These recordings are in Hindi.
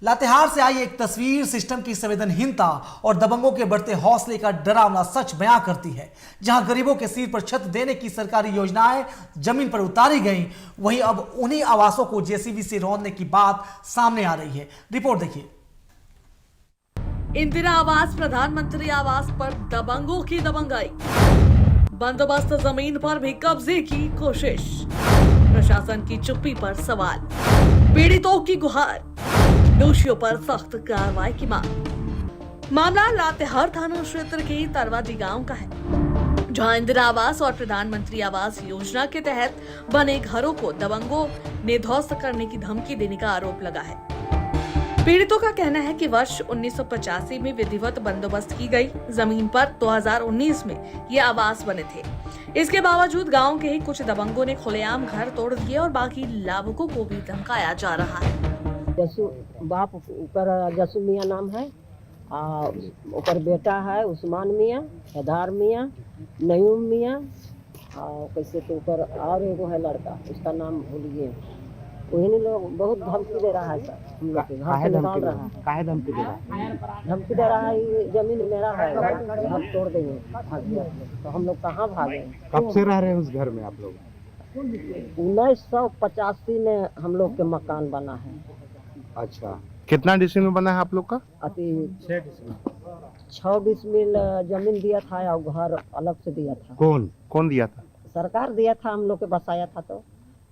लातेहार से आई एक तस्वीर सिस्टम की संवेदनहीनता और दबंगों के बढ़ते हौसले का डरावना सच बयां करती है। जहां गरीबों के सिर पर छत देने की सरकारी योजनाएं जमीन पर उतारी गईं, वहीं अब उन्हीं आवासों को जेसीबी से रौंदने की बात सामने आ रही है। रिपोर्ट देखिए। इंदिरा आवास प्रधानमंत्री आवास पर दबंगों की दबंगाई, बंदोबस्त जमीन पर भी कब्जे की कोशिश, प्रशासन की चुप्पी पर सवाल, पीड़ितों की गुहार, दोषियों पर सख्त कार्रवाई की मांग। मामला लातेहार थाना क्षेत्र के तरवादी गांव का है, जहां इंदिरा आवास और प्रधानमंत्री आवास योजना के तहत बने घरों को दबंगों ने ध्वस्त करने की धमकी देने का आरोप लगा है। पीड़ितों का कहना है कि वर्ष 1985 में विधिवत बंदोबस्त की गई जमीन पर 2019 में ये आवास बने थे। इसके बावजूद गांव के ही कुछ दबंगों ने खुलेआम घर तोड़ दिए और बाकी लाभुकों को भी धमकाया जा रहा है। जसू बाप ऊपर जसू मियाँ नाम है, ऊपर बेटा है उस्मान मियाँ, हैदार मियाँ, नयूम मियाँ, कैसे तो ऊपर और एगो है लड़का, उसका नाम भूल गए। वही लोग बहुत धमकी दे रहा है सर, हम लोग के घर से निकाल रहा है। काहे धमकी दे रहा है? धमकी दे रहा है, ये जमीन मेरा है, हम तोड़ देंगे, भाग गया। तो हम लोग कहाँ भागे? कब से रह रहे हैं उस घर में आप लोग? 1985 में हम लोग के मकान बना है। अच्छा, कितना डिसमिल में बना है आप लोग का? अति 6 डिसमिल जमीन दिया था और घर अलग से दिया था। कौन दिया था? सरकार दिया था, हम लोग के बसाया था, तो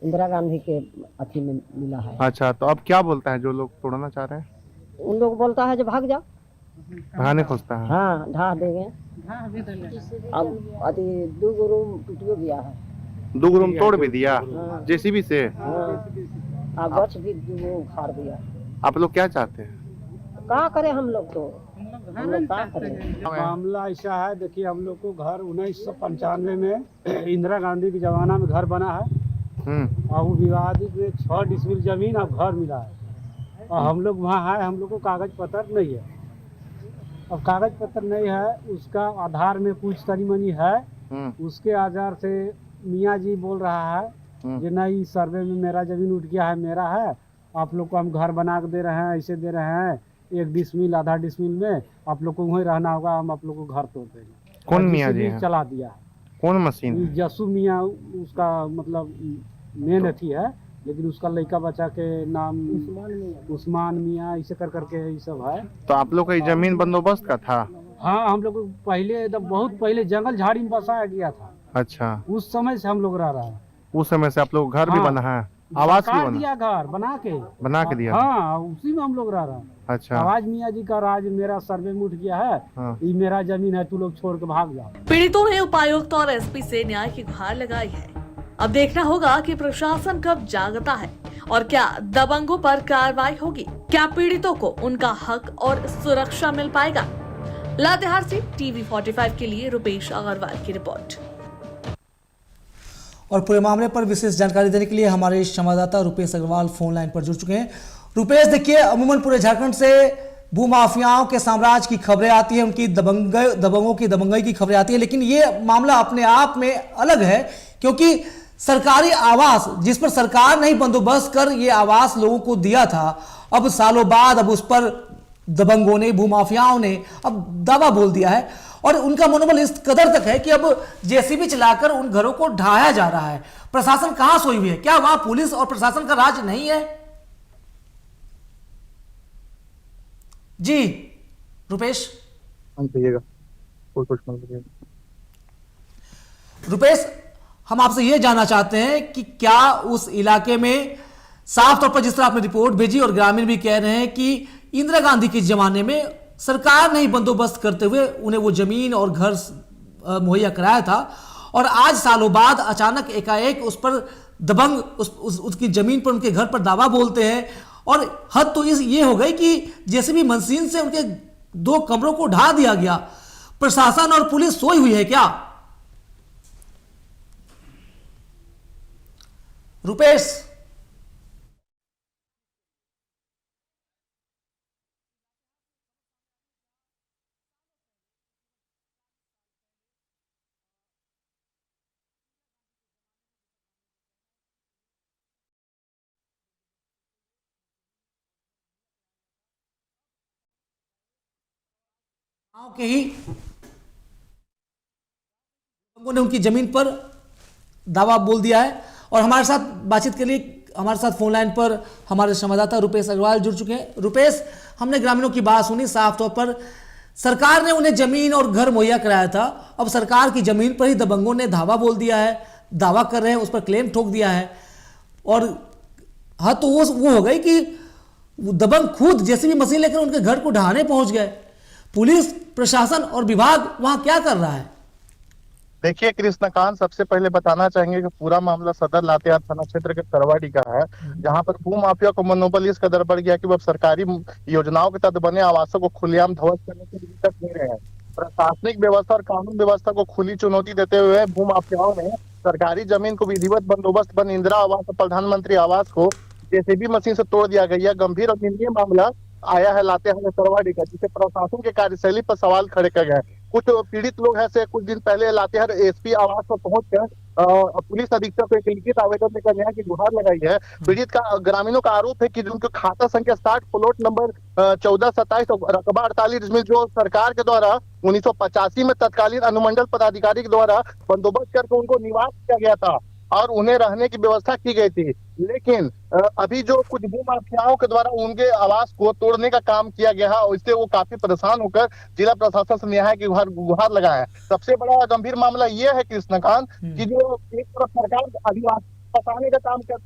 इंदिरा गांधी के अथी में मिला है। अच्छा, तो अब क्या बोलता है जो लोग तोड़ना चाह रहे हैं? उन लोग बोलता है जो भाग जाओ, भागने खोजता है। हाँ ढा देंगे। अब अति 2 रूम टूटियो गया है। 2 रूम तोड़ भी दिया हाँ। जेसीबी से? हाँ, गछ भी 2 उखाड़ दिया। आप लोग क्या चाहते हैं? क्या करें हम लोग, तो हम लोग क्या करें? मामला ऐसा है, देखिए हम लोग को घर 1995 में इंदिरा गांधी के जमाना में घर बना है और वो विवादित में 6 डिसमिल जमीन और घर मिला है और हम लोग वहाँ है, हम लोग को कागज पत्र नहीं है। अब कागज पत्र नहीं है, उसका आधार में कुछ तनी मनी है, उसके आधार से मियाँ जी बोल रहा है कि नहीं सर्वे में मेरा जमीन उठ गया है, मेरा है, आप लोग को हम घर बना के दे रहे हैं, ऐसे दे रहे हैं 1 डिसमिल आधा डिसमिल में, आप लोग को वहीं रहना होगा, हम आप लोग को घर तोड़ देंगे। कौन मियाँ जी चला दिया है? कौन मशीन? जसू मियाँ उसका मतलब मेन अथी है, लेकिन उसका लड़का बच्चा के नाम उस्मान मियाँ ऐसे कर करके ये सब है। तो आप लोग का जमीन बंदोबस्त का था? हाँ, हम लोग पहले बहुत पहले जंगल झाड़ी में बसाया गया था। अच्छा, उस समय से हम लोग रह रहे हैं। उस समय से आप लोग घर भी हाँ, बना है, आवास भी बना? दिया घर बना के दिया। हाँ, उसी में हम लोग रह रहे हैं। अच्छा, आवाज मियाँ जी का राज मेरा सर्वे में उठ गया है, ये मेरा जमीन है, तू लोग छोड़ के भाग जाओ। पीड़ितों ने उपायुक्त और एसपी से न्याय की गुहार लगाई है। अब देखना होगा कि प्रशासन कब जागता है और क्या दबंगों पर कार्रवाई होगी। क्या पीड़ितों को उनका हक और सुरक्षा मिल पाएगा? लातेहार से टीवी 45 के लिए रुपेश अग्रवाल की रिपोर्ट। और पूरे मामले पर विशेष जानकारी देने के लिए हमारे संवाददाता रुपेश अग्रवाल फोन लाइन पर जुड़ चुके हैं। रुपेश, देखिए, अमूमन पूरे झारखंड से भूमाफियाओं के साम्राज्य की खबरें आती है, उनकी दबंगों की दबंगई की खबरें आती है, लेकिन ये मामला अपने आप में अलग है, क्योंकि सरकारी आवास जिस पर सरकार ने ही बंदोबस्त कर ये आवास लोगों को दिया था, अब सालों बाद अब उस पर दबंगों ने, भूमाफियाओं ने अब दावा बोल दिया है और उनका मनोबल इस कदर तक है कि अब जेसीबी चलाकर उन घरों को ढाया जा रहा है। प्रशासन कहां सोई हुई है? क्या वहां पुलिस और प्रशासन का राज नहीं है? जी रुपेश। रुपेश, हम आपसे यह जानना चाहते हैं कि क्या उस इलाके में साफ तौर पर, जिस तरह आपने रिपोर्ट भेजी और ग्रामीण भी कह रहे हैं कि इंदिरा गांधी के जमाने में सरकार ने ही बंदोबस्त करते हुए उन्हें वो जमीन और घर मुहैया कराया था और आज सालों बाद अचानक एकाएक उस पर दबंग उसकी जमीन पर, उनके घर पर दावा बोलते हैं और हद तो ये हो गई कि जैसे भी मशीन से उनके 2 कमरों को ढा दिया गया। प्रशासन और पुलिस सोई हुई है क्या? रुपेश। गांव के ही लोगों ने उनकी जमीन पर दावा बोल दिया है। और हमारे साथ बातचीत के लिए हमारे साथ फोन लाइन पर हमारे संवाददाता रुपेश अग्रवाल जुड़ चुके हैं। रुपेश, हमने ग्रामीणों की बात सुनी, साफ तौर पर सरकार ने उन्हें जमीन और घर मुहैया कराया था, अब सरकार की जमीन पर ही दबंगों ने धावा बोल दिया है, दावा कर रहे हैं, उस पर क्लेम ठोक दिया है। और हाँ, तो वो हो गई कि दबंग खुद जेसीबी मशीन लेकर उनके घर को ढहाने पहुंच गए। पुलिस प्रशासन और विभाग वहां क्या कर रहा है? देखिए कृष्णकांत, सबसे पहले बताना चाहेंगे कि पूरा मामला सदर लातेहार थाना क्षेत्र के तरवाड़ी का है, जहां पर भूमाफिया को मनोबल इस कदर बढ़ गया कि वह सरकारी योजनाओं के तहत बने आवासों को खुलेआम ध्वस्त करने के लिए तक दे रहे हैं। प्रशासनिक व्यवस्था और कानून व्यवस्था को खुली चुनौती देते हुए भूमाफियाओं ने सरकारी जमीन को विधिवत बंदोबस्त बंद इंदिरा आवास और प्रधानमंत्री आवास को जेसीबी मशीन से तोड़ दिया गया। गंभीर और निंदनीय मामला आया है लातेहार तरवाड़ी का, जिसे प्रशासन के कार्यशैली पर सवाल खड़े कर गए। कुछ पीड़ित लोग ऐसे कुछ दिन पहले लातेहार एसपी आवास पर पहुंचकर पुलिस अधीक्षक को एक लिखित आवेदन देकर न्याय की गुहार लगाई है। पीड़ित का ग्रामीणों का आरोप है कि उनके खाता संख्या 60 प्लॉट नंबर 1427 और रकबा 48 में जो सरकार के द्वारा 1985 में तत्कालीन अनुमंडल पदाधिकारी के द्वारा बंदोबस्त करके उनको निवास किया गया था और उन्हें रहने की व्यवस्था की गई थी। लेकिन अभी जो कुछ भूमाफियाओं के द्वारा उनके आवास को तोड़ने का काम किया गया है और इससे वो काफी परेशान होकर जिला प्रशासन से न्याय की गुहार लगाया है। सबसे बड़ा गंभीर मामला ये है कृष्णकांत कि जो एक तरफ सरकार आदिवासी फंसाने का काम कर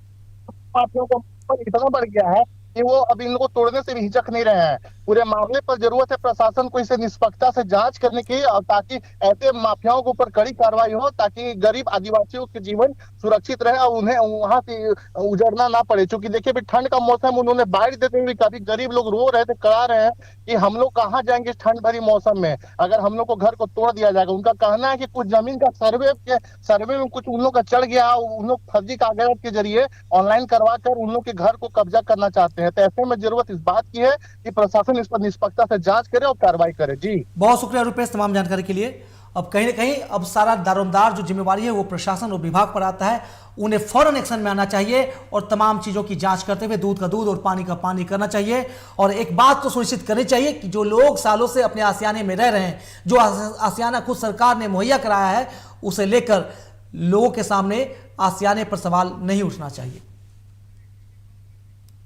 माफियाओं को इतना बढ़ गया है कि वो अभी इनको तोड़ने से भी हिचक नहीं रहे हैं। पूरे मामले पर जरूरत है प्रशासन को इसे निष्पक्षता से जांच करने की, ताकि ऐसे माफियाओं के ऊपर कड़ी कार्रवाई हो, ताकि गरीब आदिवासियों के जीवन सुरक्षित रहे और उन्हें वहां से उजड़ना ना पड़े। क्योंकि देखिए अभी ठंड का मौसम, उन्होंने बाढ़ देते हुए काफी गरीब लोग रो रहे थे, करा रहे हैं कि हम लोग कहाँ जाएंगे इस ठंड भरी मौसम में अगर हम लोग को घर को तोड़ दिया जाएगा। उनका कहना है कि कुछ जमीन का सर्वे में कुछ उन लोग का चढ़ गया, उन लोग फर्जी कागजात के जरिए ऑनलाइन करवा कर उन लोग के घर को कब्जा करना चाहते हैं। तो ऐसे में जरूरत इस बात की है कि प्रशासन इस पर निष्पक्षता से जांच करे और कार्रवाई करे। जी बहुत शुक्रिया रुपेश तमाम जानकारी के लिए। अब कहीं ना कहीं अब सारा दारोमदार जो जिम्मेवारी है वो प्रशासन और विभाग पर आता है, उन्हें फौरन एक्शन में आना चाहिए और तमाम चीजों की जांच करते हुए दूध का दूध और पानी का पानी करना चाहिए। और एक बात तो सुनिश्चित करनी चाहिए कि जो लोग सालों से अपने आसियाने में रह रहे हैं, जो आसियाना खुद सरकार ने मुहैया कराया है, उसे लेकर लोगों के सामने आसियाने पर सवाल नहीं उठना चाहिए।